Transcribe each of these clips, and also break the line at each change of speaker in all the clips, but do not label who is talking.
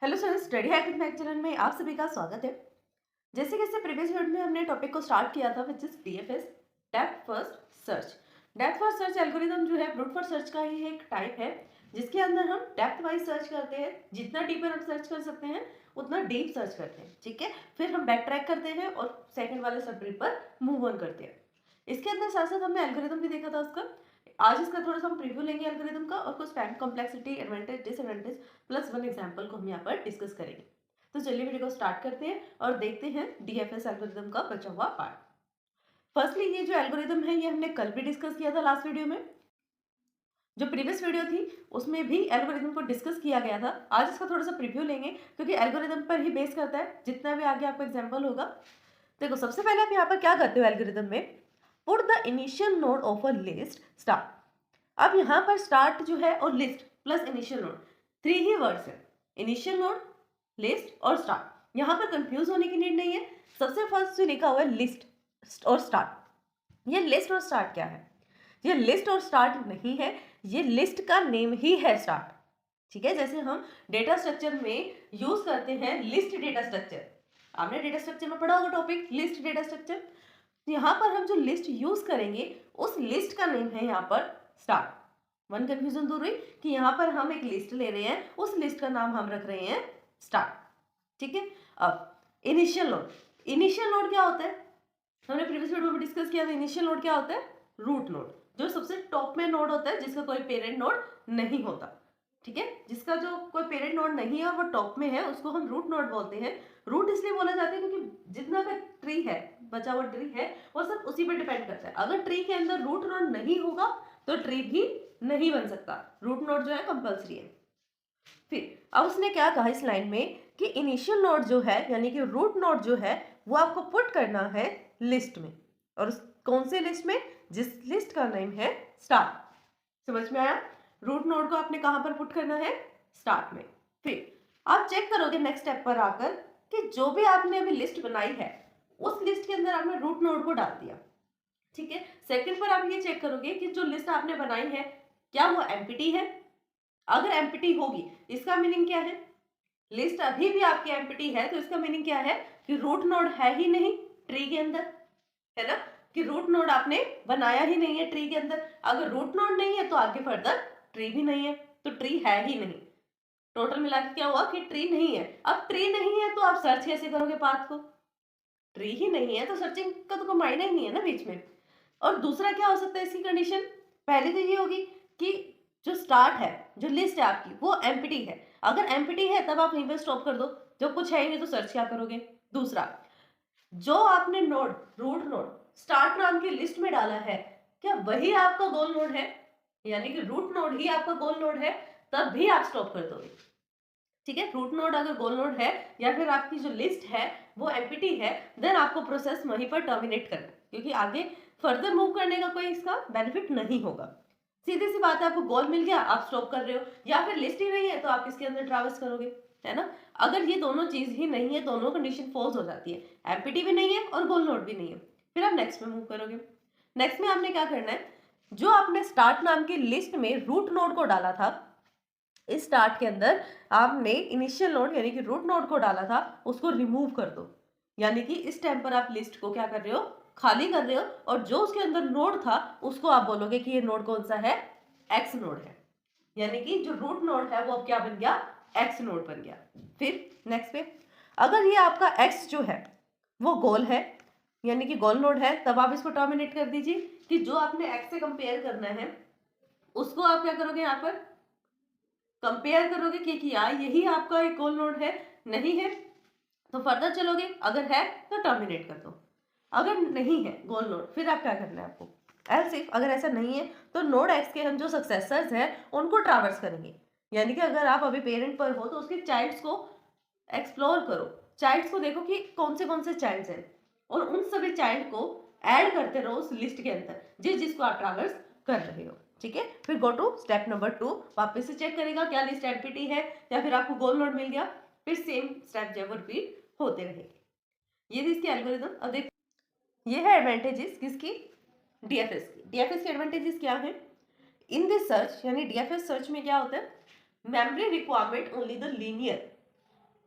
Hello sir, study hack with mac channel में आप सभी का स्वागत है। जैसे कि प्रीवियस वीडियो में हमने टॉपिक को स्टार्ट किया था which is DFS, depth first search. Depth first search algorithm जो है ब्रूट फॉर्स सर्च का ही एक टाइप है, जिसके अंदर हम डेप्थ वाइज सर्च करते हैं। जितना डीपर हम सर्च कर सकते हैं उतना डीप सर्च करते हैं, ठीक है। फिर हम बैक ट्रैक करते हैं और सेकंड वाले सब ट्री पर मूव ऑन करते हैं। इसके अंदर साथ साथ हमने एल्गोरिदम भी देखा था उसका। आज इसका थोड़ा सा हम प्रीव्यू लेंगे एल्गोरिदम का और कुछ time complexity, advantage, disadvantage plus one example को हम यहाँ पर डिस्कस करेंगे। तो चलिए वीडियो को स्टार्ट करते हैं और देखते हैं डीएफएस एल्गोरिदम का बचा हुआ पार्ट। फर्स्टली ये जो एल्गोरिदम है ये हमने कल भी डिस्कस किया था लास्ट वीडियो में। जो प्रीवियस वीडियो थी उसमें भी एल्गोरिदम को डिस्कस किया गया था। आज इसका थोड़ा सा प्रीव्यू लेंगे क्योंकि एल्गोरिदम पर ही बेस करता है जितना भी आगे आपको एग्जाम्पल होगा। देखो, सबसे पहले आप यहाँ पर क्या करते हो एल्गोरिदम में, put the initial node of a list start. अब यहाँ पर स्टार्ट जो है और list plus initial node, three ही वर्ड्स है, इनिशियल नोड, लिस्ट और स्टार्ट। यहाँ पर कंफ्यूज होने की नीड नहीं है। सबसे फर्स्ट जो लिखा हुआ है लिस्ट और स्टार्ट, ये लिस्ट और स्टार्ट क्या है? ये लिस्ट और स्टार्ट नहीं है, ये लिस्ट का नेम ही है स्टार्ट, ठीक है। जैसे हम डेटा स्ट्रक्चर में यूज करते हैं लिस्ट डेटा स्ट्रक्चर, आपने डेटा स्ट्रक्चर में पढ़ा होगा टॉपिक लिस्ट डेटा स्ट्रक्चर। यहाँ पर हम जो लिस्ट यूज करेंगे उस लिस्ट का नेम है यहाँ पर स्टार्ट। वन कंफ्यूजन दूर हुई कि यहाँ पर हम एक लिस्ट ले रहे हैं, उस लिस्ट का नाम हम रख रहे हैं स्टार्ट, ठीक है। अब इनिशियल नोड, इनिशियल नोड क्या होता है? हमने प्रीवियस वीडियो में डिस्कस किया था। इनिशियल नोड क्या होता है? रूट नोड, जो सबसे टॉप में नोड होता है जिसका कोई पेरेंट नोड नहीं होता, ठीक है। जिसका जो कोई पेरेंट नोड नहीं है और वो टॉप में है उसको हम रूट नोड बोलते हैं। रूट इसलिए बोला जाता है क्योंकि जितना का ट्री है, बचा हुआ ट्री है, वो सब उसी पे डिपेंड करता है। अगर ट्री के अंदर रूट नोड नहीं होगा तो ट्री भी नहीं बन सकता। रूट नोड जो है कंपल्सरी है। फिर अब उसने क्या कहा इस लाइन में कि इनिशियल नोड जो है यानी कि रूट नोड जो है वो आपको पुट करना है लिस्ट में। और कौन से लिस्ट में? जिस लिस्ट का नेम है स्टार्ट। समझ में आया? रूट नोड को आपने कहां पर पुट करना है? स्टार्ट में। फिर आप चेक करोगे नेक्स्ट स्टेप पर आकर कि जो भी आपने अभी लिस्ट बनाई है उस लिस्ट के अंदर आपने रूट नोड को डाल दिया, ठीक है। सेकंड पर आप ये चेक करोगे कि जो लिस्ट आपने बनाई है क्या वो एम्प्टी है। अगर एम्प्टी होगी इसका मीनिंग क्या है? लिस्ट अभी भी आपकी एम्प्टी है तो इसका मीनिंग क्या है कि रूट नोड है ही नहीं ट्री के अंदर, है ना। कि रूट नोड आपने बनाया ही नहीं है ट्री के अंदर। अगर रूट नोड नहीं है तो आगे फर्दर ट्री भी नहीं है, तो ट्री है ही नहीं। टोटल मिला के क्या हुआ कि ट्री नहीं है। अब ट्री नहीं है तो आप सर्च कैसे करोगे पाथ को? ट्री ही नहीं है तो सर्चिंग का तो कोई मायने ही नहीं है ना बीच में। और दूसरा क्या हो सकता है इसकी कंडीशन? पहले तो ये होगी कि जो स्टार्ट है, जो लिस्ट है आपकी वो एम्प्टी है। अगर एम्प्टी है तब आप यहीं पर स्टॉप कर दो, जब कुछ है ही नहीं तो सर्च क्या करोगे? दूसरा, जो आपने नोड, रूट नोड स्टार्ट नाम की लिस्ट में डाला है, क्या वही आपका गोल नोड है? यानी कि रूट नोड ही आपका गोल नोड है, तब भी आप स्टॉप कर दोगे, ठीक है। रूट नोड अगर गोल नोड है या फिर आपकी जो लिस्ट है वो एम्प्टी है, देन आपको प्रोसेस वहीं पर टर्मिनेट करना है, क्योंकि आगे फर्दर मूव करने का कोई इसका बेनिफिट नहीं होगा। सीधी सी बात है, आपको गोल मिल गया, आप स्टॉप कर रहे हो, या फिर लिस्ट ही नहीं है तो आप इसके अंदर ट्रैवर्स करोगे, है ना। अगर ये दोनों चीज ही नहीं है, दोनों कंडीशन फॉल्स हो जाती है, एम्प्टी भी नहीं है और गोल नोड भी नहीं है, फिर आप नेक्स्ट में मूव करोगे। नेक्स्ट में आपने क्या करना है, जो आपने स्टार्ट नाम की लिस्ट में रूट नोड को डाला था, इस स्टार्ट के अंदर आपने इनिशियल नोड यानी कि रूट नोड को डाला था, उसको रिमूव कर दो। यानी कि इस टाइम पर आप लिस्ट को क्या कर रहे हो? खाली कर रहे हो। और जो उसके अंदर नोड था उसको आप बोलोगे कि ये नोड कौन सा है? एक्स नोड है। यानी कि जो रूट नोड है वो अब क्या बन गया? एक्स नोड बन गया। फिर नेक्स्ट पे, अगर ये आपका एक्स जो है वो गोल है यानी कि गोल नोड है, तब आप इसको टर्मिनेट कर दीजिए कि जो आपने एक्स से कंपेयर करना है उसको आप क्या करोगे? यहाँ पर कंपेयर करोगे कि यार यही आपका एक गोल नोड है, नहीं है तो फर्दर चलोगे, अगर है तो टर्मिनेट कर दो। अगर नहीं है गोल नोड फिर आप क्या करना है आपको? एल्स इफ अगर ऐसा नहीं है तो नोड एक्स के हम जो सक्सेसर्स हैं उनको ट्रैवर्स करेंगे। यानी कि अगर आप अभी पेरेंट पर हो तो उसके चाइल्ड्स को एक्सप्लोर करो, चाइल्ड्स को देखो कि कौन से चाइल्ड्स हैं और उन सभी चाइल्ड को ऐड करते रहो उस लिस्ट के अंदर जिसको आप ट्रैवर्स कर रहे हो, ठीक है। फिर गो टू स्टेप नंबर 2, वापस से चेक करेगा क्या लिस्ट एम्प्टी है या फिर आपको गोल नोड मिल गया। फिर सेम स्टेप जो है रिपीट होते रहेंगे। ये थी इसकी एल्गोरिथम। अब देख, ये है एडवांटेजेस किसकी? डीएफएस की। डीएफएस के एडवांटेजेस क्या है? इन दिस सर्च यानी डीएफएस सर्च में क्या होता है? Memory requirement only the linear,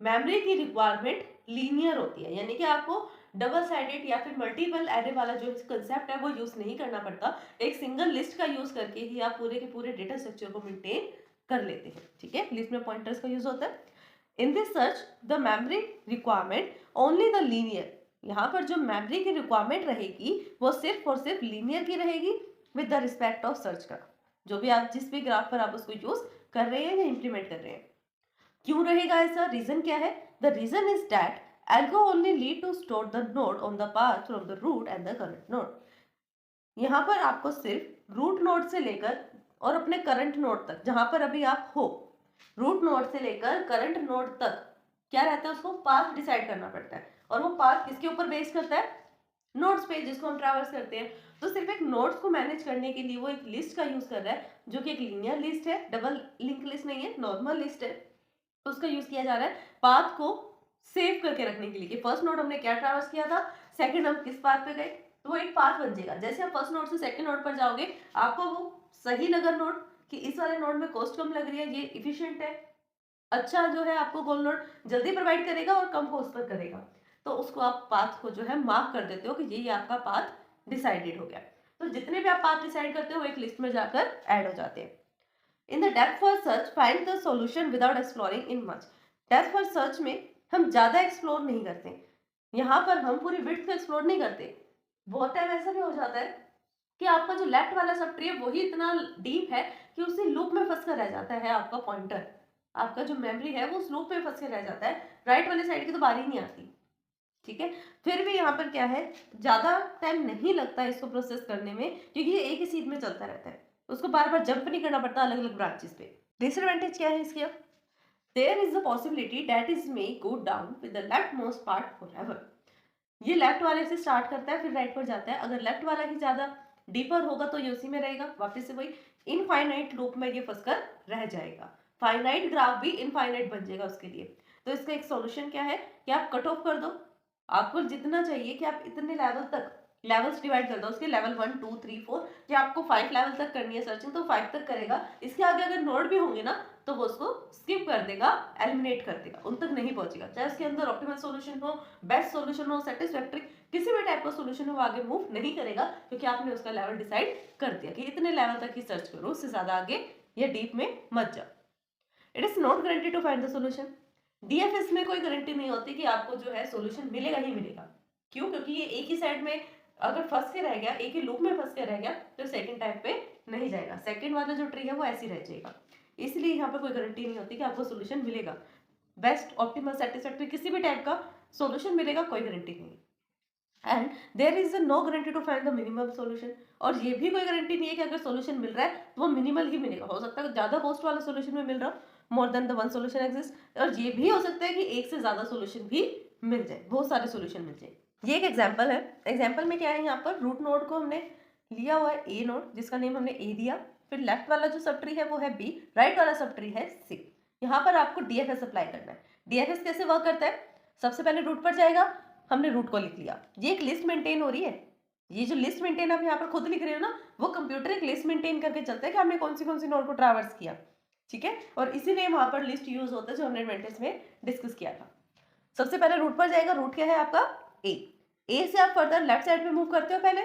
memory की रिक्वायरमेंट लीनियर होती है, यानी कि आपको डबल साइडेड या फिर मल्टीपल एरे वाला जो कंसेप्ट है वो यूज नहीं करना पड़ता। एक सिंगल लिस्ट का यूज करके ही आप पूरे के पूरे डेटा स्ट्रक्चर को मेंटेन कर लेते हैं। ठीक है, लिस्ट में पॉइंटर्स का यूज होता है। In this search the memory requirement only the linear, यहाँ पर जो मेमोरी की रिक्वायरमेंट रहेगी वो सिर्फ और सिर्फ लीनियर की रहेगी with the respect of search graph. जो भी आप जिस भी ग्राफ पर आप उसको यूज कर रहे हैं या इंप्लीमेंट कर रहे हैं। क्यों रहेगा ऐसा, रीजन क्या है? The reason is that algo only lead to store the node on the path from the root and the current node। यहाँ पर आपको सिर्फ रूट नोड से लेकर और अपने करंट नोड तक, जहां पर अभी आप हो, रूट नोड से लेकर करंट नोड तक क्या रहता है, उसको पाथ डिसाइड करना पड़ता है। और वो पाथ किसके ऊपर बेस करता है? नोड्स पे, जिसको हम ट्रैवर्स करते हैं। तो सिर्फ एक नोड्स को मैनेज करने के लिए वो एक लिस्ट का यूज कर रहा है, जो कि एक लीनियर लिस्ट है, डबल लिंक लिस्ट नहीं है, नॉर्मल लिस्ट है। तो उसका यूज किया जा रहा है पाथ को सेव करके रखने के लिए कि फर्स्ट नोड हमने क्या ट्रैवर्स किया था, सेकंड हम किस पाथ पे गए, तो वो एक पाथ बन जाएगा। जैसे आप फर्स्ट नोड से सेकंड नोड पर जाओगे, आपको वो सही लगा नोड कि इस वाले नोड में कॉस्ट कम लग रही है, ये इफिशिएंट है, अच्छा जो है आपको गोल नोड जल्दी प्रोवाइड करेगा और कम कॉस्ट पर करेगा, तो उसको आप पाथ को जो है मार्क कर देते हो कि ये आपका पाथ डिसाइडेड हो गया। तो जितने भी आप पाथ डिसाइड करते हो वो एक लिस्ट में जाकर ऐड हो जाते हैं। In the depth first search find the solution without exploring in much. Depth first search में हम ज्यादा एक्सप्लोर नहीं करते, यहाँ पर हम पूरी विड्थ को एक्सप्लोर नहीं करते। बहुत टाइम ऐसा भी हो जाता है कि आपका जो लेफ्ट वाला सब ट्री है वही इतना डीप है कि उसी लूप में फंस कर रह जाता है आपका पॉइंटर, आपका जो मेमोरी है वो उस लूप में फंस कर रह जाता है, राइट वाले साइड की तो बारी नहीं आती। ठीक है, फिर भी यहाँ पर क्या है, ज्यादा टाइम नहीं लगता है इसको प्रोसेस करने में, क्योंकि ये एक ही सीध में चलता रहता है, उसको बार बार जंप नहीं करना पड़ता अलग अलग ब्रांचेस पे। डिसएडवांटेज क्या है इसकी? अब there is the possibility that is may go down with the left most part forever. ये लेफ्ट वाले से स्टार्ट करता है फिर राइट पर जाता है, अगर लेफ्ट वाला ही ज्यादा डीपर होगा तो ये उसी में रहेगा, वापस से वही इनफाइनाइट लूप में ये फंसकर रह जाएगा, फाइनाइट ग्राफ भी इनफाइनाइट बन जाएगा उसके लिए। तो इसका एक सॉल्यूशन क्या है कि आप कट ऑफ कर दो, आपको जितना चाहिए कि आप इतने लेवल तक लेवल्स डिवाइड कर दो उसके, लेवल 1 2 3 4, या आपको 5 लेवल तक करनी है सर्चिंग तो 5 तक करेगा। इसके आगे अगर नोड भी होंगे ना तो वो उसको स्किप कर देगा, एलिमिनेट कर देगा, उन तक नहीं पहुंचेगा। चाहे उसके अंदर ऑप्टिमल सॉल्यूशन हो, बेस्ट सॉल्यूशन हो, सेटिस्फैक्टरी किसी भी टाइप का सॉल्यूशन हो, वो आगे मूव नहीं करेगा, क्योंकि आपने उसका लेवल डिसाइड कर दिया कि इतने लेवल तक ही सर्च करो, उससे ज्यादा आगे या डीप में मत जाओ। It is not guarantee to find the solution. DFS में कोई गारंटी नहीं होती कि आपको जो है सॉल्यूशन मिलेगा ही मिलेगा। क्यों? क्योंकि ये एक ही साइड में अगर फंस के रह गया, एक ही लूप में फंस के रह गया, तो सेकंड टाइप पे नहीं जाएगा, सेकंड वाला जो ट्री है वो ऐसे ही रह जाएगा। इसलिए यहाँ पर कोई गारंटी नहीं होती कि आपको सॉल्यूशन मिलेगा, बेस्ट ऑप्टिमल सेटिस्फैक्टरी किसी भी टाइप का सॉल्यूशन मिलेगा, कोई गारंटी नहीं। And there is no guarantee to find the minimum solution, और ये भी कोई गारंटी नहीं है कि अगर सॉल्यूशन मिल रहा है तो वो मिनिमल ही मिलेगा। हो सकता है ज्यादा कॉस्ट वाला सॉल्यूशन में मिल रहा हो, more than the one solution exist, और ये भी हो सकता है कि एक से ज्यादा सॉल्यूशन भी मिल जाए, बहुत सारे सॉल्यूशन मिल जाए। ये एक एग्जाम्पल है। एग्जाम्पल में क्या है, यहाँ पर रूट नोड को हमने लिया हुआ है ए नोड, जिसका नेम हमने ए दिया, फिर लेफ्ट वाला जो सब ट्री है वो है बी, राइट वाला सब ट्री है सी। यहाँ पर आपको डीएफएस अप्लाई करना है। डीएफएस कैसे वर्क करता है? सबसे पहले रूट पर जाएगा, हमने रूट को लिख लिया, ये एक लिस्ट मेंटेन हो रही है, ये जो लिस्ट मेंटेन आप यहाँ पर खुद लिख रहे हो ना, वो कंप्यूटर एक लिस्ट मेंटेन करके चलता है कि हमने कौन सी नोड को ट्रैवर्स किया। ठीक है, और इसीलिए वहां पर लिस्ट यूज होता है जो हमने एडवांटेज में डिस्कस किया था। सबसे पहले रूट पर जाएगा, रूट क्या है आपका ए से आप फर्दर लेफ्ट साइड पे मूव करते हो पहले,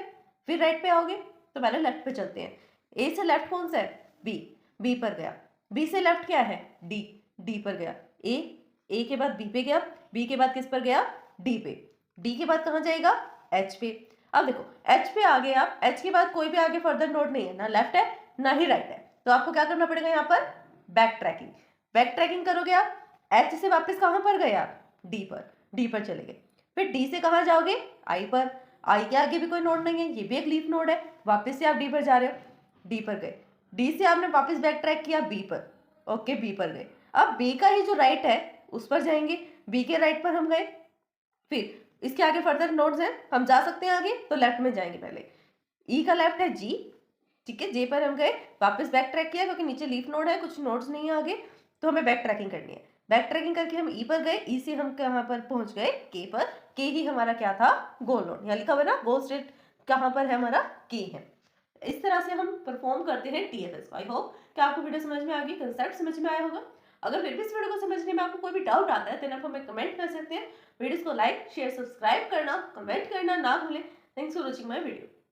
फिर राइट पे आओगे, तो पहले लेफ्ट पे चलते हैं। ए से लेफ्ट कौन सा है? बी पर गया, बी से लेफ्ट क्या है? डी पर गया, ए के बाद बी पे गया, बी के बाद किस पर गया? डी पे, डी के बाद कहाँ जाएगा? एच पे। अब देखो एच पे आ गए आप, एच के बाद कोई भी आगे फर्दर नोड नहीं है, ना लेफ्ट है ना ही राइट है, तो आपको क्या करना पड़ेगा यहाँ पर? बैक ट्रैकिंग करोगे आप, एच से वापस कहाँ पर गए आप? डी पर चले गए, फिर डी से कहाँ जाओगे? आई पर, आई के आगे भी कोई नोड नहीं है, ये भी एक लीफ नोड है, वापस से आप डी पर जा रहे हो, डी पर गए, डी से आपने वापस बैक ट्रैक किया बी पर, ओके बी पर गए, अब बी का ही जो राइट है उस पर जाएंगे, बी के राइट पर हम गए, फिर इसके आगे फर्दर नोड्स हैं, हम जा सकते हैं आगे, तो लेफ्ट में जाएंगे पहले, ई का लेफ्ट है जी, ठीक है, जे पर हम गए, वापस बैक ट्रैक किया क्योंकि नीचे लीफ नोड है, कुछ नोड्स नहीं है आगे, तो हमें बैक ट्रैकिंग करनी है, बैक ट्रैकिंग करके हम ई पर गए, ई से हम कहाँ पर पहुंच गए? के पर, के ही हमारा क्या था? गोल नोड, यहाँ लिखा हुआ ना गोल स्टेट कहाँ पर है हमारा? के है। इस तरह से हम परफॉर्म करते हैं डीएफएस को। आई होप कि आपको वीडियो समझ में आ गई, कंसेप्ट समझ में आया होगा। अगर फिर भी इस वीडियो को समझने में आपको कोई भी डाउट आता है देन आप हमें कमेंट कर सकते हैं। वीडियोस को लाइक शेयर सब्सक्राइब करना कमेंट करना ना भूलें। Thanks for watching my video.